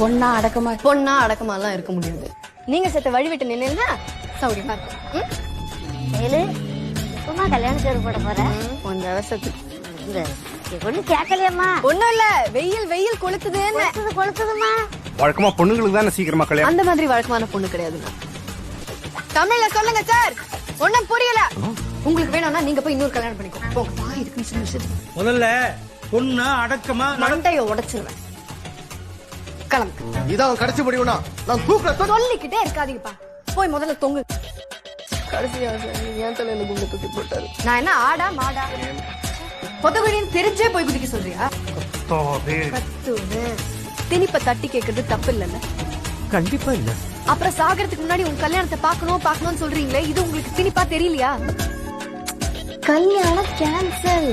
பொண்ணா அடக்கமாலாம் இருக்க முடியாது. நீங்க செத்த வழி விட்டு நின்னா சௌரியமா இருக்கும். சும்மா கல்யாணம் போட போற கொஞ்சம் அவசரத்துக்கு ஒண்ணும் கேட்கலையம்மா. ஒண்ணும் இல்ல, வெயில் கொளுத்துதுமா. வழக்கமா பொண்ணுங்களுக்கு தானே சீக்கிரமா கல்யாணம். அந்த மாதிரி வழக்கமான பொண்ணு கிடையாது. தமிழ்ல சொல்லுங்க சார், ஒண்ணும் புரியல. உங்களுக்கு வேணும்னா நீங்க போய் இன்னொரு கல்யாணம் பண்ணிக்கோ. முதல்ல பொண்ணு அடக்கமா மண்டைய உடைச்சிருவேன். கிளம்பு. இதான் கடைசி முடிவுனா நான் தூக்கல சொல்லிக்கிட்டே இருக்காதீங்கப்பா. போய் முதல்ல தொங்கு. கடைசியா என் தலையில குண்டு தூக்கி போட்டாரு. நான் என்ன ஆடா மாடா? பொதுகுடின்னு தெரிஞ்சே போய் குதிக்க சொல்றியா? திணிப்ப தட்டி கேக்குறது தப்பு இல்லல்ல? கண்டிப்பா இல்ல. அப்புறம் சாகறதுக்கு முன்னாடி உங்க கல்யாணத்தை பாக்கணும்னு சொல்றீங்களே, இது உங்களுக்கு திணிப்பா தெரியலையா? கல்யாணம் கேன்சல்.